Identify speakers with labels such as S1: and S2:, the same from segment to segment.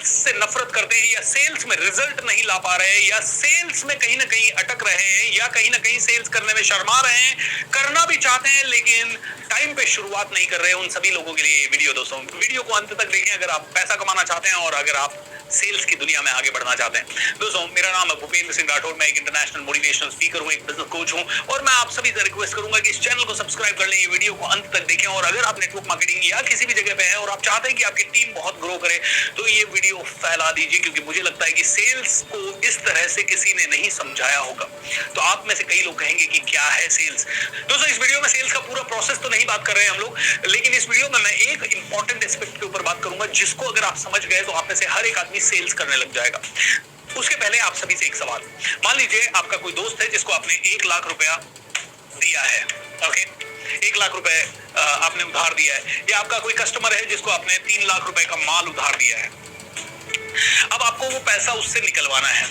S1: Sales से नफरत करते हैं या सेल्स में रिजल्ट नहीं ला पा रहे हैं या सेल्स में कहीं ना कहीं अटक रहे हैं या कहीं ना कहीं सेल्स करने में शर्मा रहे हैं, करना भी चाहते हैं लेकिन टाइम पे शुरुआत नहीं कर रहे हैं, उन सभी लोगों के लिए वीडियो। दोस्तों वीडियो को अंत तक देखें अगर आप पैसा कमाना चाहते हैं और अगर आप सेल्स की दुनिया में आगे बढ़ना चाहते हैं। दोस्तों मेरा नाम है भूपेंद्र सिंह राठौर, मैं एक इंटरनेशनल मोटिवेशनल स्पीकर हूं, एक बिजनेस कोच हूं और मैं आप सभी से रिक्वेस्ट करूंगा कि इस चैनल को सब्सक्राइब कर लें, ये वीडियो को अंत तक देखें और अगर आप नेटवर्क मार्केटिंग या किसी भी जगह पे है और आप चाहते हैं कि आपकी टीम बहुत ग्रो करे तो ये वीडियो फैला दीजिए, क्योंकि मुझे लगता है कि सेल्स को इस तरह से किसी ने नहीं समझाया होगा। तो आप में से कई लोग कहेंगे कि क्या है सेल्स। दोस्तों इस वीडियो में सेल्स का पूरा प्रोसेस तो नहीं बात कर रहे हैं हम लोग, लेकिन इस वीडियो में मैं एक इंपॉर्टेंट एस्पेक्ट के ऊपर बात करूंगा जिसको अगर आप समझ गए तो आप में से हर एक आदमी सेल्स करने लग जाएगा। उसके पहले आप सभी से एक सवाल, मान लीजिए आपका कोई दोस्त है जिसको आपने 1 लाख रुपया दिया है, ओके, 1 लाख रुपए आपने उधार दिया है, या आपका कोई कस्टमर है जिसको आपने 3 लाख रुपए का माल उधार दिया है। अब आपको वो पैसा उससे निकलवाना है।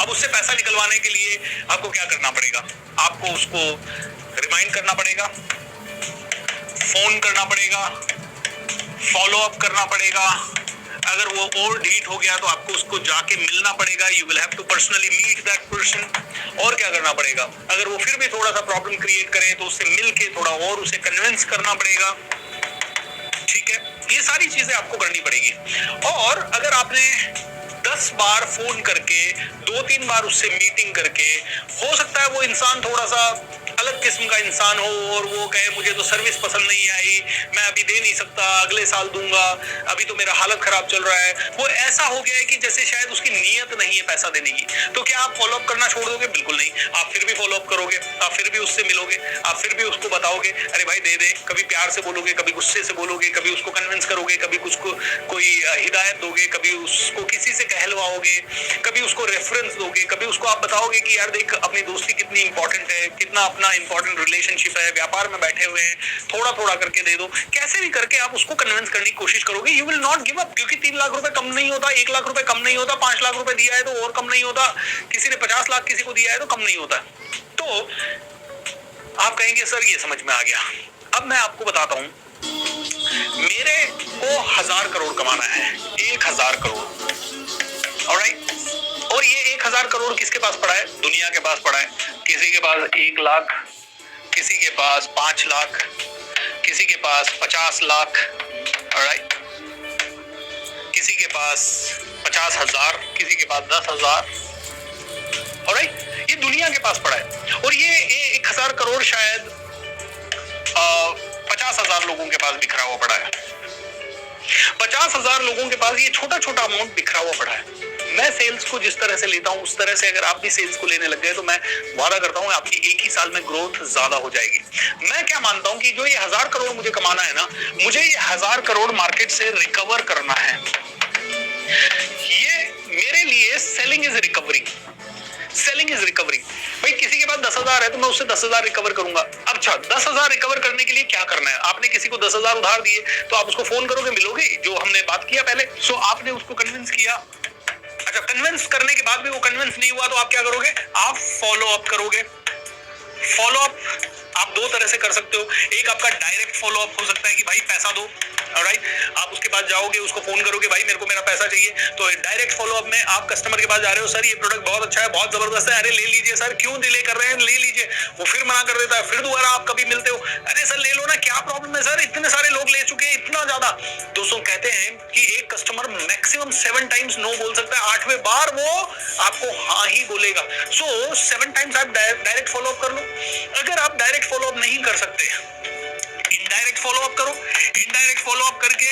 S1: अब उससे पैसा निकलवाने के लिए आपको क्या करना पड़ेगा? आपको उसको रिमाइंड करना पड़ेगा, फोन करना पड़ेगा, फॉलो अप करना पड़ेगा। अगर वो और ढीठ हो गया तो आपको उसको जाके मिलना पड़ेगा, you will have to personally meet that person. और क्या करना पड़ेगा? अगर वो फिर भी थोड़ा सा प्रॉब्लम क्रिएट करे तो उससे मिलके थोड़ा और उसे कन्विंस करना पड़ेगा, ठीक है। ये सारी चीजें आपको करनी पड़ेगी। और अगर आपने 10 बार फोन करके 2-3 बार उससे मीटिंग करके, हो सकता है वो इंसान थोड़ा सा अलग किस्म का इंसान हो और वो कहे मुझे तो सर्विस पसंद नहीं आई, मैं अभी दे नहीं सकता, अगले साल दूंगा, अभी तो मेरा हालत खराब चल रहा है। वो ऐसा हो गया है कि जैसे शायद उसकी नीयत नहीं है पैसा देने की। तो क्या आप फॉलो अप करना छोड़ दोगे? बिल्कुल नहीं। आप फिर भी फॉलो अप करोगे, आप फिर भी उससे मिलोगे, आप फिर भी उसको बताओगे अरे भाई दे दे, कभी प्यार से बोलोगे, कभी गुस्से से बोलोगे, कभी उसको कन्विंस करोगे, कभी उसको कोई हिदायत दोगे, कभी उसको किसी से कहलवाओगे, कभी उसको रेफरेंस दोगे, कभी उसको आप बताओगे कि यार देख अपनी दोस्ती कितनी इंपॉर्टेंट है, कितना अपना इंपॉर्टेंट रिलेशनशिप है, व्यापार में बैठे हुए हैं, थोड़ा थोड़ा करके दे दो। कैसे भी करके आप उसको कन्विंस करने की कोशिश करोगे। You will not give up, क्योंकि 3 लाख रुपए कम नहीं होता, 1 लाख रुपए कम नहीं होता, 5 लाख रुपए दिया है तो और कम नहीं होता, किसी ने 50 लाख किसी को दिया है तो कम नहीं होता। तो आप कहेंगे सर ये समझ में आ गया। अब मैं आपको बताता हूं, मेरे को 1000 करोड़ कमाना है, 1000 करोड़, ऑलराइट। और ये 1000 करोड़ किसके पास पड़ा है? दुनिया के पास पड़ा है। किसी के पास 1 लाख, किसी के पास 5 लाख, किसी के पास 50 लाख, ऑलराइट, किसी के पास 50,000, किसी के पास 10,000, ऑलराइट। ये दुनिया के पास पड़ा है। और ये 1000 करोड़ शायद 50,000 लोगों के पास बिखरा हुआ पड़ा है। 50,000 लोगों के पास ये छोटा छोटा अमाउंट बिखरा हुआ पड़ा है। मैं सेल्स को जिस तरह से लेता हूं उस तरह से अगर आप भी सेल्स को लेने लग गए तो मैं वादा करता हूं आपकी एक ही साल में ग्रोथ ज्यादा हो जाएगी। मैं क्या मानता हूं कि जो ये 1000 करोड़ मुझे कमाना है ना, मुझे ये 1000 करोड़ मार्केट से रिकवर करना है। ये मेरे लिए selling is recovery, selling is recovery. भाई किसी के पास 10,000 है तो मैं उससे 10,000 रिकवर करूंगा। अच्छा 10,000 रिकवर करने के लिए क्या करना है? आपने किसी को 10,000 उधार दिए तो आप उसको फोन करोगे, मिलोगे, जो हमने बात किया पहले। सो आपने उसको कन्विंस किया। अच्छा कन्विंस करने के बाद भी वो कन्विंस नहीं हुआ तो आप क्या करोगे? आप फॉलो अप करोगे। फॉलो अप आप 2 तरह से कर सकते हो। एक आपका डायरेक्ट फॉलो अप हो सकता है कि भाई पैसा दो, ऑलराइट। आप उसके पास जाओगे, उसको फोन करोगे भाई मेरे को मेरा पैसा चाहिए। तो डायरेक्ट फॉलो अप में आप कस्टमर के पास जा रहे हो, सर ये प्रोडक्ट बहुत अच्छा है, बहुत जबरदस्त है, अरे ले लीजिए सर, क्यों डिले कर रहे हैं, ले लीजिए। वो फिर मना कर देता है, फिर दोबारा आप कभी मिलते हो, अरे सर ले लो ना, क्या प्रॉब्लम है सर, इतने सारे लोग ले चुके हैं, इतना ज्यादा। दोस्तों कहते हैं कि एक कस्टमर मैक्सिमम 7 टाइम्स नो बोल सकता है, 8वें बार वो आपको हाँ ही बोलेगा। सो 7 टाइम्स आप डायरेक्ट फॉलो अप कर लो। अगर आप डायरेक्ट फॉलो अप नहीं कर सकते, इनडायरेक्ट फॉलो अप करो। इनडायरेक्ट फॉलो अप करके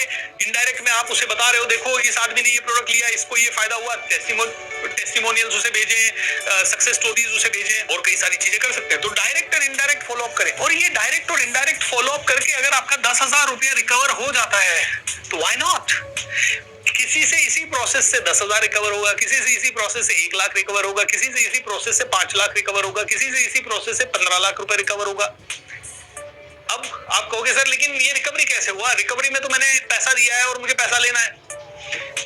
S1: इनडायरेक्ट में आप उसे बता रहे हो देखो इस आदमी ने ये प्रोडक्ट लिया, इसको ये फायदा हुआ, टेस्टिमोनियल्स उसे भेजें, सक्सेस स्टोरीज उसे भेजें और कई सारी चीजें कर सकते हैं। तो डायरेक्ट और इनडायरेक्ट फॉलो अप करें। और ये डायरेक्ट और इनडायरेक्ट फॉलो अप करके अगर आपका 10,000 रुपया रिकवर हो जाता है तो व्हाई नॉट? किसी से इसी प्रोसेस से 10,000 रिकवर होगा, किसी से इसी प्रोसेस से 1 लाख रिकवर होगा, किसी से इसी प्रोसेस से 5 लाख रिकवर होगा, किसी से इसी प्रोसेस से 15 लाख रुपए रिकवर होगा। अब आप कहोगे सर लेकिन ये रिकवरी कैसे हुआ? रिकवरी में तो मैंने पैसा दिया है और मुझे पैसा लेना है।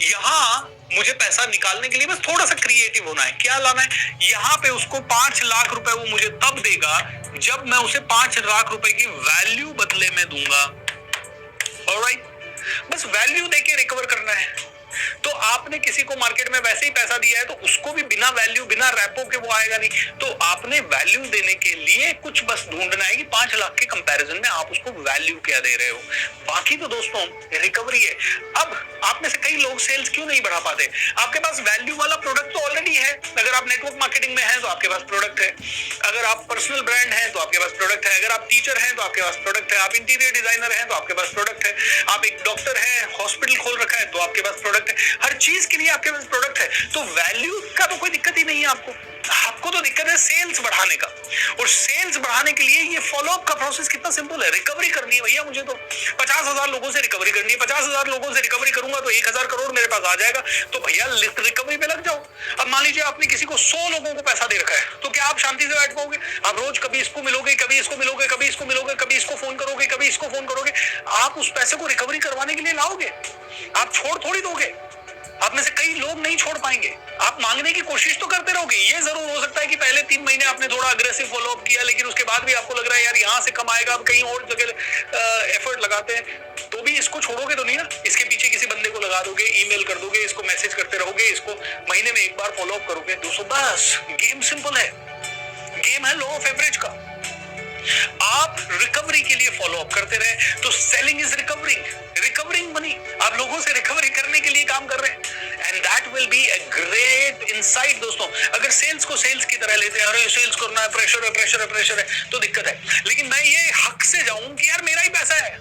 S1: यहाँ मुझे पैसा निकालने के लिए बस थोड़ा सा क्रिएटिव होना है। क्या लाना है? यहाँ पे उसको 5 लाख रुपए वो मुझे तब देगा जब मैं उसे 5 लाख रुपए की वैल्यू बदले में दूंगा। ऑलराइट, बस वैल्यू देके रिकवर करना है। तो आपने किसी को मार्केट में वैसे ही पैसा दिया है तो उसको भी बिना वैल्यू, बिना रैपो के वो आएगा नहीं। तो आपने वैल्यू देने के लिए कुछ बस ढूंढना है कि 5 लाख के कंपैरिजन में आप उसको वैल्यू क्या दे रहे हो। बाकी तो दोस्तों रिकवरी है। अब आप में से कई लोग सेल्स क्यों नहीं बढ़ा पाते? आपके पास वैल्यू वाला प्रोडक्ट तो ऑलरेडी है। अगर आप नेटवर्क मार्केटिंग में हैं तो आपके पास प्रोडक्ट है, अगर आप पर्सनल ब्रांड हैं तो आपके पास प्रोडक्ट है, अगर आप टीचर हैं तो आपके पास प्रोडक्ट है, आप इंटीरियर डिजाइनर हैं तो आपके पास प्रोडक्ट है, आप एक डॉक्टर हैं, हॉस्पिटल खोल रखा है तो आपके पास प्रोडक्ट है। हर चीज के लिए आपके पास प्रोडक्ट है। तो वैल्यू का तो कोई दिक्कत ही नहीं है आपको तो दिक्कत है सेल्स बढ़ाने का। और सेल्स बढ़ाने के लिए ये फॉलोअप का प्रोसेस कितना सिंपल है। रिकवरी करनी है भैया, मुझे तो 50,000 लोगों से रिकवरी करनी है। 50,000 लोगों से रिकवरी करूंगा तो 1,000 करोड़ मेरे पास आ जाएगा। तो भैया रिकवरी पे लग जाओ। अब मान लीजिए आपने किसी को 100 लोगों को पैसा दे रखा है, तो क्या आप शांति से बैठ पाओगे? आप रोज कभी इसको मिलोगे, कभी इसको मिलोगे, कभी इसको मिलोगे, कभी इसको फोन करोगे, कभी इसको फोन करोगे। आप उस पैसे को रिकवरी करवाने के लिए लाओगे, आप छोड़ थोड़ी दोगे। आप में से कई लोग नहीं छोड़ पाएंगे। आप मांगने की कोशिश तो करते रहोगे। ये जरूर हो सकता है कि पहले 3 महीने आपने थोड़ा अग्रेसिव फॉलोअप किया, लेकिन उसके बाद भी आपको लग रहा है यार यहाँ से कम आएगा, आप कहीं और जगह एफर्ट लगाते हैं, तो भी इसको छोड़ोगे तो नहीं ना। इसके पीछे किसी बंदे को लगा दोगे, ईमेल कर दोगे, इसको मैसेज करते रहोगे, इसको महीने में एक बार फॉलोअप करोगे। दोस्तों बस गेम सिंपल है, गेम है लॉ ऑफ एवरेज का। आप रिकवरी के लिए फॉलोअप करते रहे तो सेलिंग इज रिकवरिंग मनी। आप लोगों से रिकवरी करने के लिए काम कर रहे हैं and that will be a great insight. दोस्तों अगर सेल्स को सेल्स की तरह लेते हैं, अरे सेल्स करना है, प्रेशर है तो दिक्कत है। लेकिन मैं ये हक से जाऊं कि यार मेरा ही पैसा है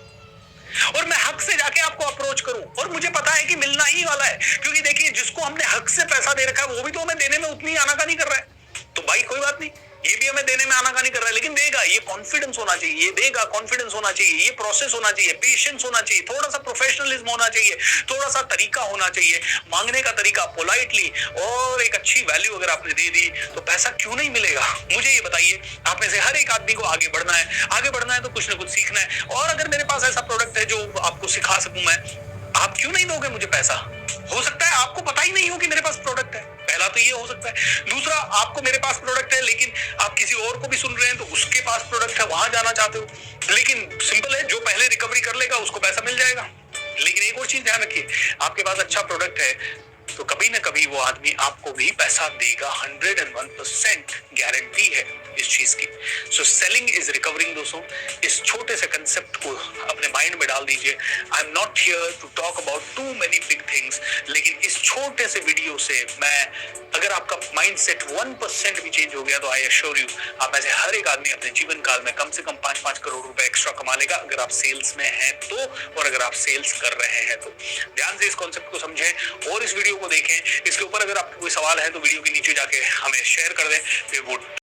S1: और मैं हक से जाके आपको अप्रोच करूं और मुझे पता है कि मिलना ही वाला है, क्योंकि देखिए जिसको हमने हक से पैसा दे रखा है वो भी तो हमें देने में उतनी आनाकानी कर रहा है। तो भाई कोई बात नहीं, ये भी हमें देने में आनाकानी कर रहा है लेकिन देगा। ये कॉन्फिडेंस होना चाहिए, ये देगा, कॉन्फिडेंस होना चाहिए, ये प्रोसेस होना चाहिए, पेशेंस होना चाहिए, थोड़ा सा प्रोफेशनलिज्म होना चाहिए, थोड़ा सा तरीका होना चाहिए मांगने का, तरीका पोलाइटली, और एक अच्छी वैल्यू अगर आपने दे दी तो पैसा क्यों नहीं मिलेगा। मुझे ये बताइए, आप में से हर एक आदमी को आगे बढ़ना है तो कुछ ना कुछ सीखना है। और अगर मेरे पास ऐसा प्रोडक्ट है जो आपको सिखा सकूं मैं, आप क्यों नहीं दोगे मुझे पैसा? हो सकता है आपको पता ही नहीं हो कि मेरे पास प्रोडक्ट है, पहला तो ये हो सकता है। दूसरा, आपको मेरे पास प्रोडक्ट है लेकिन आप किसी और को भी सुन रहे हैं तो उसके पास प्रोडक्ट है, वहां जाना चाहते हो। लेकिन सिंपल है, जो पहले रिकवरी कर लेगा उसको पैसा मिल जाएगा। लेकिन एक और चीज ध्यान रखिए, आपके पास अच्छा प्रोडक्ट है तो कभी ना कभी वो आदमी आपको भी पैसा देगा। 101% गारंटी है इस चीज की। So selling is recovering. दोस्तों इस छोटे से कंसेप्ट को अपने माइंड में डाल दीजिए। I am not here to talk about too many big things, लेकिन इस छोटे से वीडियो से मैं, अगर आपका माइंडसेट 1% भी चेंज हो गया तो आई एश्योर यू आप में से हर एक आदमी अपने जीवन काल में कम से कम 5-5 करोड़ रुपए एक्स्ट्रा कमा लेगा, अगर आप सेल्स में हैं तो, और अगर आप सेल्स कर रहे हैं तो। ध्यान से इस कॉन्सेप्ट को समझें और इस वीडियो को देखें। इसके ऊपर अगर आपको कोई सवाल है तो वीडियो के नीचे जाके हमें शेयर कर दें, वी वुड